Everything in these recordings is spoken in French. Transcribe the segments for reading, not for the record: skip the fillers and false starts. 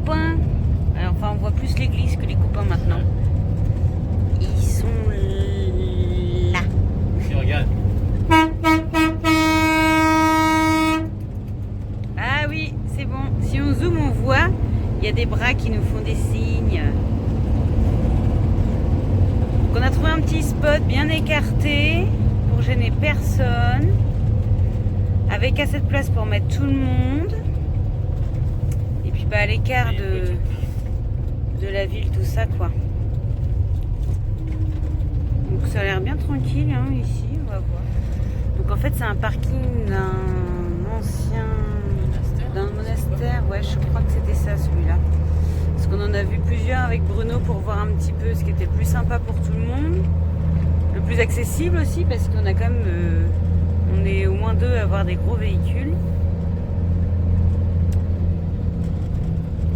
copains. Enfin, on voit plus l'église que les copains maintenant. Ils sont là. Si, regarde. Ah oui, c'est bon. Si on zoome, on voit, il y a des bras qui nous font des signes. Donc on a trouvé un petit spot bien écarté pour gêner personne, avec assez de place pour mettre tout le monde. Et puis à l'écart de la ville, tout ça quoi. Donc ça a l'air bien tranquille hein, ici, on va voir. Donc en fait c'est un parking d'un monastère, ouais je crois que c'était ça celui-là. Parce qu'on en a vu plusieurs avec Bruno pour voir un petit peu ce qui était le plus sympa pour tout le monde. Le plus accessible aussi parce qu'on a quand même, on est au moins deux à avoir des gros véhicules.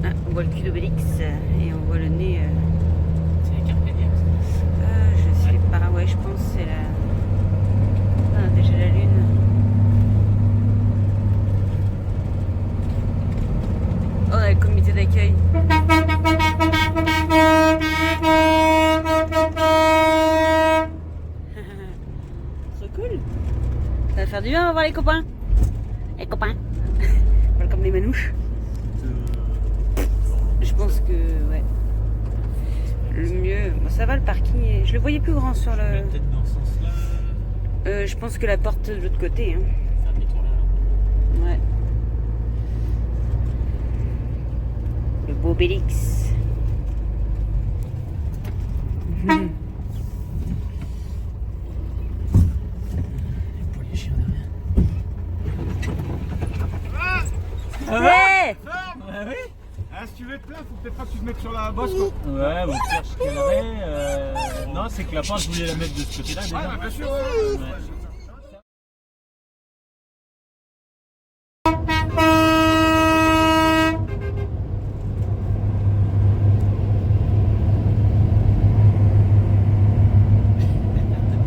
Ah, on voit le cul d'Obélix et on voit le nez. C'est les Carpédiens. Je sais pas, ouais je pense que c'est la... Ah, déjà la lune. Oh, on a le comité d'accueil. Trop cool. Ça va faire du bien, on va voir les copains. Les copains. Voilà comme les manouches. Je pense que, ouais. Le mieux... Bon, ça va, le parking est... Je le voyais plus grand sur le... Peut-être dans ce sens-là. je pense que la porte de l'autre côté. Hein. Faire un demi-tour là. Ouais. Le beau Bélix. Pour les chiens derrière. Ouais. Ah oui. Ah, si tu veux être plein, faut peut-être pas que tu te mettes sur la bosse quoi. Ouais, bon, Pierre, je calerais. Non, c'est que la porte, je voulais la mettre de ce côté-là déjà. Ouais, bah, bien sûr. Ouais.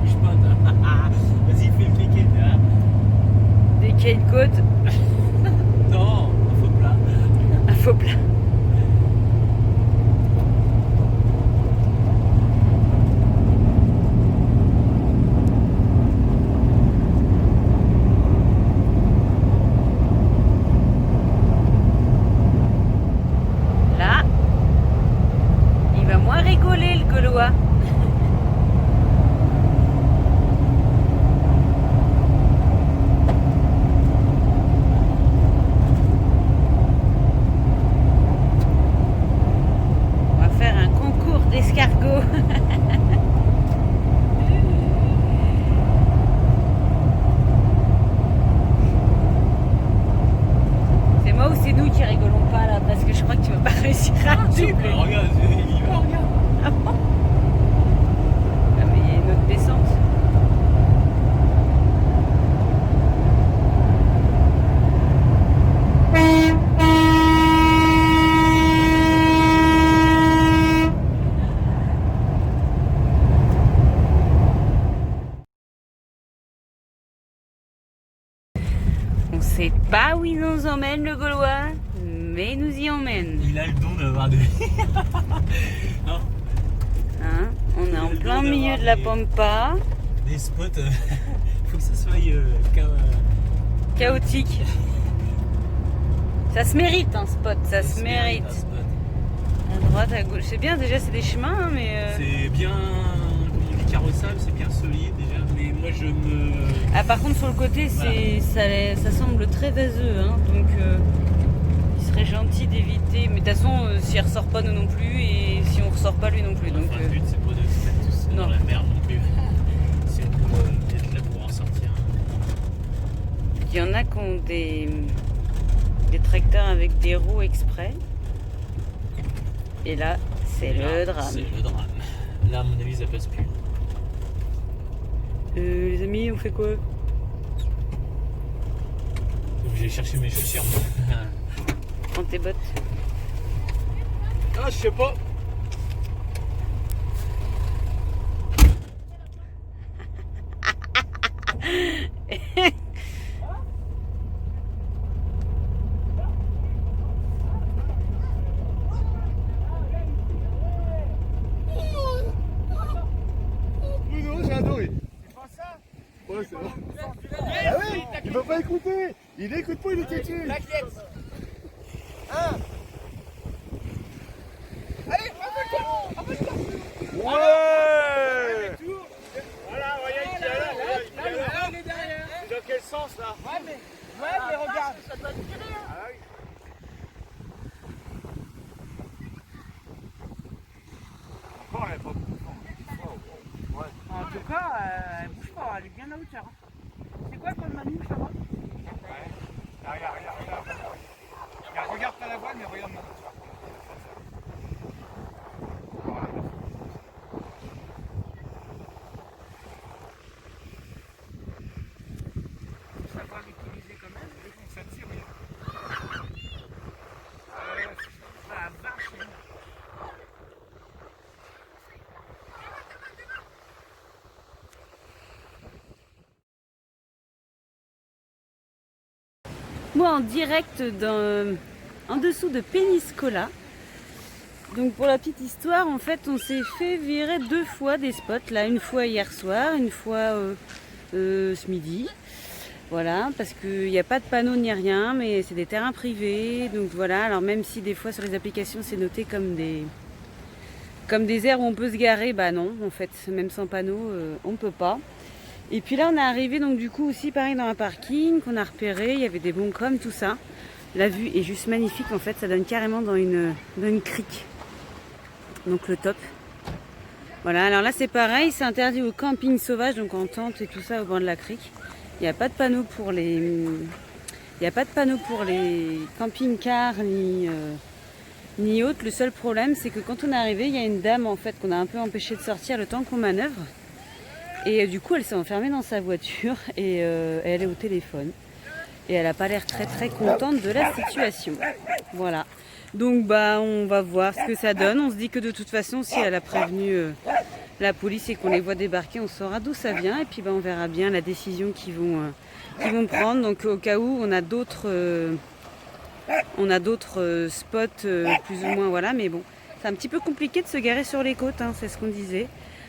Bouge pas, toi. Vas-y, fais le cliquer, là. Dès qu'il y a une côte, Non, un faux plat. un faux plat. Là, il va moins rigoler le Gaulois. On va faire un concours d'escargots. C'est moi ou c'est nous qui rigolons pas là parce que je crois que tu vas pas réussir à doubler. Regarde, il y va, regarde. Ah bon? Ah mais il y a une autre descente. On sait pas où il nous emmène le Gaulois, mais il nous y emmène. Il a le don d'avoir des. Non, Hein? On est en plein milieu de la pampa. des spots. Faut que ça soit Chaotique. Ça se mérite un spot, ça se mérite. un spot. À droite, à gauche. C'est bien déjà, c'est des chemins, hein, mais... C'est bien, comme on dit, carrossable, c'est bien solide déjà. Mais moi je me. Ah par contre sur le côté, ça semble très vaseux, hein, donc il serait gentil d'éviter. Mais de toute façon, si elle ressort pas nous non plus, et si on ressort pas lui non plus. Donc, Enfin, le but c'est pas de se mettre tous dans non. la merde non plus. C'est pour être là pour en sortir. il y en a qui ont des tracteurs avec des roues exprès. Et là, c'est le drame. C'est le drame. Là, à mon avis, ça passe plus. Les amis, on fait quoi? Donc, j'ai cherché mes chaussures. Prends tes bottes. Ah, je sais pas. Ouais, c'est bon. Ah oui, il veut pas écouter. Il écoute pas, il est têtu. Ouais. Voilà, voyez, il est là. Il est derrière. C'est dans quel sens là? Ouais, mais regarde. Ça doit tirer. Ah oui. Encore, elle est pas beaucoup. En tout cas, elle bouge pas, elle est bien à hauteur. C'est quoi comme manip, ça va? Ouais. Là, regarde. Regarde pas la voile, mais regarde ma voiture. Ça va l'utiliser quand même. Ça tire, regarde. La vache, hein. Moi en direct en dessous de Péniscola. Donc pour la petite histoire, en fait on s'est fait virer 2 fois des spots. Là, une fois hier soir, une fois ce midi. Voilà, parce qu'il n'y a pas de panneau ni rien, mais c'est des terrains privés. Donc voilà, alors même si des fois sur les applications c'est noté comme des aires où on peut se garer, bah non, en fait, même sans panneau, on ne peut pas. Et puis là on est arrivé donc du coup aussi pareil dans un parking qu'on a repéré, il y avait des bons coms, tout ça. La vue est juste magnifique en fait, ça donne carrément dans une crique. Donc le top. Voilà, alors là c'est pareil, c'est interdit au camping sauvage, donc en tente et tout ça au bord de la crique. Il n'y a pas de panneau pour les camping-cars ni autres. Le seul problème c'est que quand on est arrivé, il y a une dame en fait qu'on a un peu empêché de sortir le temps qu'on manœuvre. Et du coup, elle s'est enfermée dans sa voiture et elle est au téléphone. Et elle n'a pas l'air très très contente de la situation. Voilà. Donc bah on va voir ce que ça donne. On se dit que de toute façon, si elle a prévenu la police et qu'on les voit débarquer, on saura d'où ça vient. Et puis bah, on verra bien la décision qu'ils vont prendre. Donc au cas où on a d'autres spots plus ou moins. Voilà. Mais bon, c'est un petit peu compliqué de se garer sur les côtes, hein, c'est ce qu'on disait.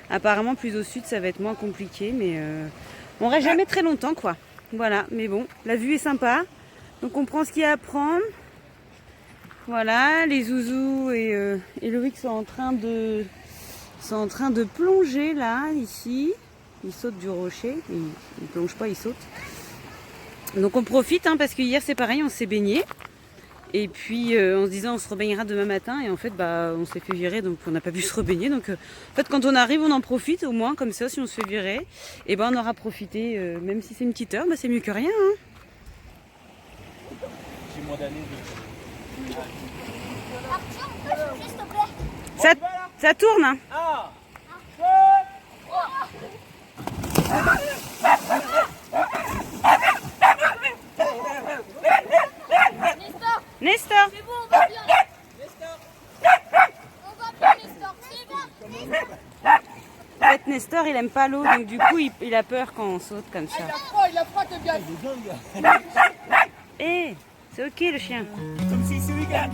Apparemment plus au sud ça va être moins compliqué, mais on reste jamais très longtemps quoi. Voilà, mais bon, la vue est sympa, donc on prend ce qu'il y a à prendre. Voilà, les zouzous et Loïc sont en train de plonger là, ici. Ils sautent du rocher, ils plongent pas, ils sautent. Donc on profite, hein, parce que hier c'est pareil, on s'est baigné. Et puis en se disant on se rebaignera demain matin et en fait bah on s'est fait virer donc on n'a pas pu se rebaigner donc en fait quand on arrive on en profite au moins comme ça si on se fait virer et ben on aura profité même si c'est une petite heure bah c'est mieux que rien hein. J'ai moins d'années. Ça tourne hein. Ah. Nestor. C'est bon, on va bien. Nestor. On va bien, Nestor. C'est bien. En fait, Nestor, il aime pas l'eau, donc du coup, il a peur quand on saute comme ça. Il a froid, le gars. Eh, c'est ok le chien. Comme si c'est les gars.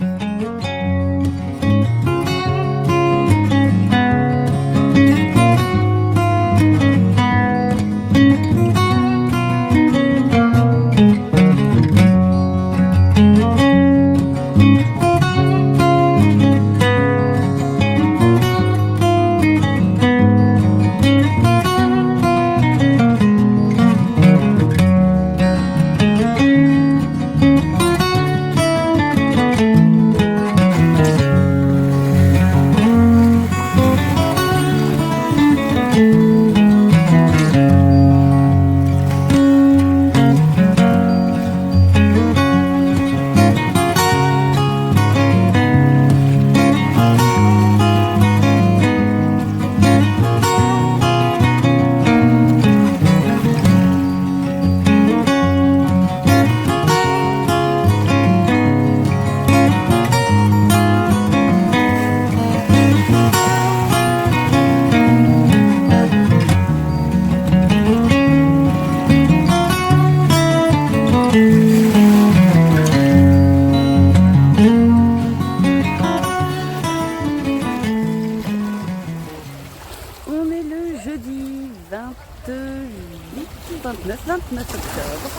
29 octobre.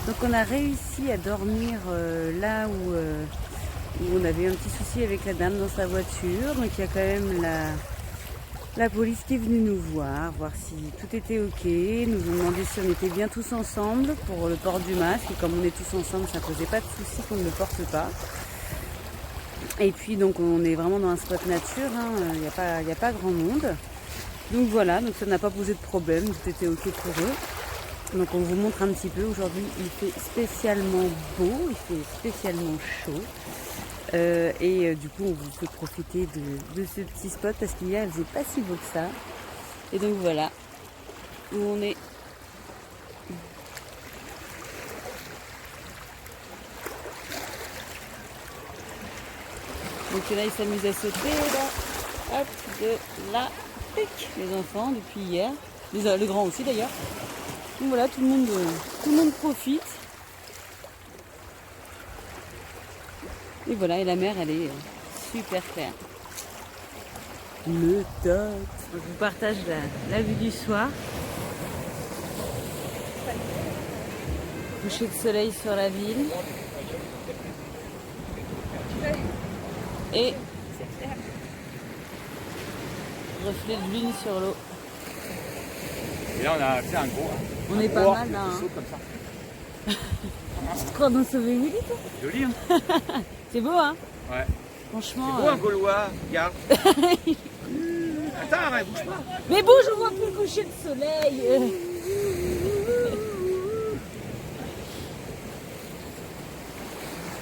Donc on a réussi à dormir là où on avait un petit souci avec la dame dans sa voiture. Donc il y a quand même la police qui est venue nous voir si tout était ok. Ils nous ont demandé si on était bien tous ensemble pour le port du masque. Et comme on est tous ensemble, ça ne posait pas de souci qu'on ne le porte pas. Et puis donc on est vraiment dans un spot nature, il n'y a pas grand monde. Donc voilà, donc ça n'a pas posé de problème, tout était ok pour eux. Donc on vous montre un petit peu, aujourd'hui il fait spécialement beau, il fait spécialement chaud. Du coup on vous fait profiter de ce petit spot parce qu'hier il faisait pas si beau que ça. Et donc voilà, où on est. Donc là ils s'amusent à sauter là, hop, de là, pic, les enfants depuis hier, le grand aussi d'ailleurs. Donc voilà, tout le monde profite. Et voilà, et la mer elle est super claire. Le top. Je vous partage la vue du soir. Coucher de soleil sur la ville. Et reflet de lune sur l'eau. Et là, on a fait un gros. On est pas mal là. Hein. Comme ça. Tu te crois dans Sauver-Willy toi? Joli, hein? C'est beau hein? Ouais. Franchement. C'est beau un Gaulois, regarde. Attends, mais bouge pas. Mais bon, je vois plus le coucher de soleil.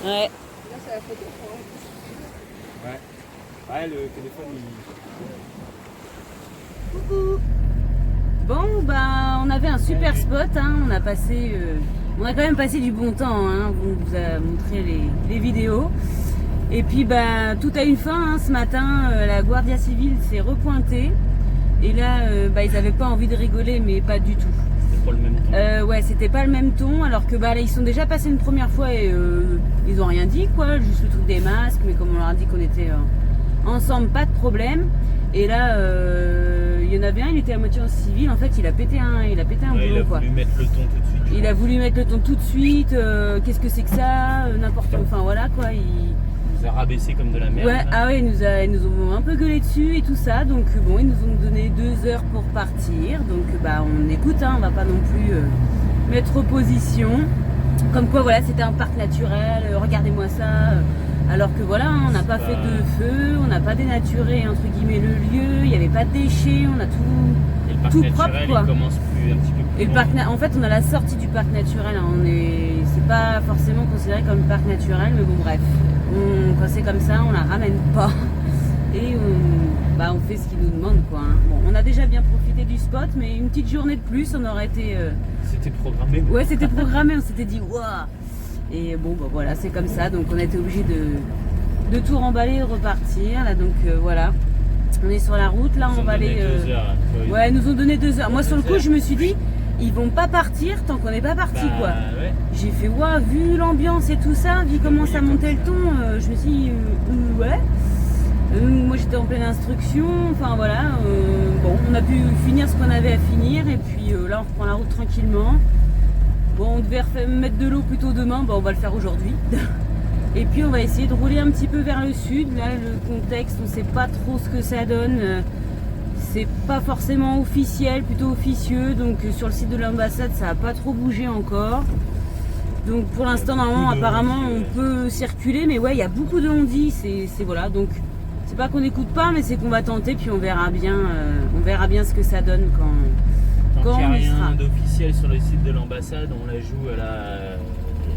Ouais. Là, c'est la photo. Ouais. Ouais, le téléphone, Bon, ben, on avait un super spot. Hein. On a quand même passé du bon temps. Hein. On vous a montré les vidéos. Et puis, ben, tout a une fin. Hein. Ce matin, la Guardia Civile s'est repointée. Et là, ils n'avaient pas envie de rigoler, mais pas du tout. C'était pas le même ton. Ouais, c'était pas le même ton. Alors que là, ils sont déjà passés une première fois et ils ont rien dit, quoi. Juste le truc des masques. Mais comme on leur a dit qu'on était ensemble, pas de problème. Et là, il y en avait un, il était à moitié en civil. En fait, il a pété un boulon, quoi. Il a voulu mettre le ton tout de suite. Il a voulu mettre le ton tout de suite. Qu'est-ce que c'est que ça? N'importe quoi. Enfin voilà, quoi. Il nous a rabaissé comme de la merde. Ouais, ah ouais, ils nous ont un peu gueulé dessus et tout ça. Donc bon, ils nous ont donné 2 heures pour partir. Donc on écoute, hein, on va pas non plus mettre opposition. Comme quoi, voilà, c'était un parc naturel. Regardez-moi ça. Alors que voilà, hein, on n'a pas fait de feu, on n'a pas dénaturé entre guillemets le lieu. Il n'y avait pas de déchets, on a tout. Et le parc tout naturel, propre, quoi. Il commence un petit peu plus Et le loin. parc, en fait, on a la sortie du parc naturel. Hein, c'est pas forcément considéré comme parc naturel, mais bon, bref. Quand c'est comme ça, on la ramène pas. Et on fait ce qu'ils nous demandent, quoi. Hein. Bon, on a déjà bien profité du spot, mais une petite journée de plus, on aurait été. C'était programmé. Ouais, c'était programmé. On s'était dit, waouh. Et bon, voilà, c'est comme ça. Donc, on a été obligé de tout remballer et repartir. Là, donc voilà. On est sur la route. Là, on va aller. 2 heures. Ouais, ils nous ont donné 2 heures. Moi, sur le coup, je me suis dit, ils vont pas partir tant qu'on n'est pas parti, quoi. Ouais. J'ai fait, waouh, vu l'ambiance et tout ça, vu comment ça montait le ton, je me suis dit, ouais. Moi, j'étais en pleine instruction. Enfin, voilà. Bon, on a pu finir ce qu'on avait à finir. Et puis là, on reprend la route tranquillement. Bon, on devait mettre de l'eau plutôt demain. Bon, on va le faire aujourd'hui. Et puis, on va essayer de rouler un petit peu vers le sud. Là, le contexte, on ne sait pas trop ce que ça donne. C'est pas forcément officiel, plutôt officieux. Donc, sur le site de l'ambassade, ça n'a pas trop bougé encore. Donc, pour l'instant, normalement, apparemment, on peut circuler. Mais ouais, il y a beaucoup de on-dit. C'est voilà. Donc, c'est pas qu'on n'écoute pas, mais c'est qu'on va tenter. Puis, on verra bien ce que ça donne quand Tant qu'il n'y a on y sera. rien d'officiel sur le site de l'ambassade, on la joue à la.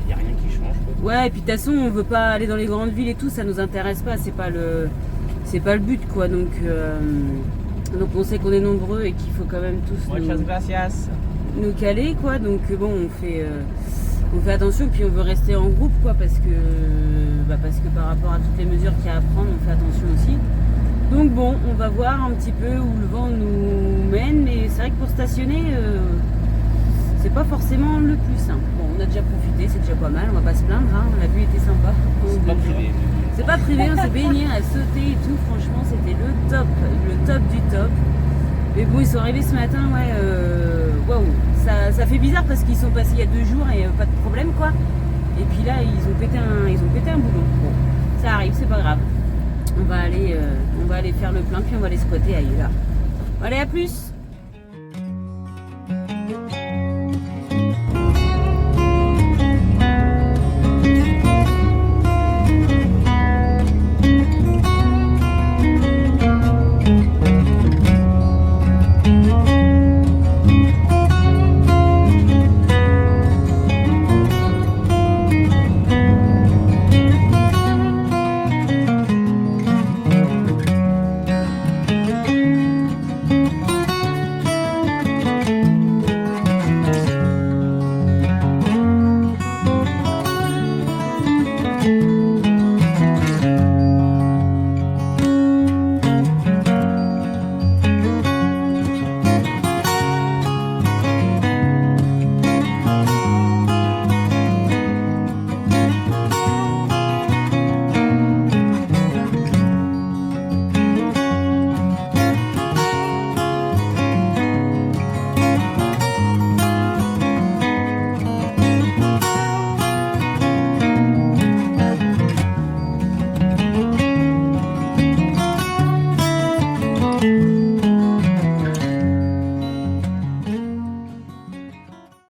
Il n'y a rien qui change, quoi. Ouais, et puis de toute façon, on veut pas aller dans les grandes villes et tout, ça nous intéresse pas, c'est pas le but, quoi. Donc on sait qu'on est nombreux et qu'il faut quand même tous nous caler, quoi. Donc bon, on fait attention, puis on veut rester en groupe, quoi, parce que par rapport à toutes les mesures qu'il y a à prendre, on fait attention aussi. Donc bon, on va voir un petit peu où le vent nous mène, mais c'est vrai que pour stationner, c'est pas forcément le plus simple. Bon, on a déjà profité, c'est déjà pas mal, on va pas se plaindre, hein. La vue était sympa. C'est pas privé. C'est pas privé, on s'est baigné, à sauter et tout, franchement c'était le top du top. Mais bon, ils sont arrivés ce matin, ouais, waouh, ça fait bizarre parce qu'ils sont passés il y a 2 jours et pas de problème quoi. Et puis là ils ont pété un boulon. Bon, ça arrive, c'est pas grave. On va aller faire le plein puis on va aller squatter ailleurs. Allez, à plus.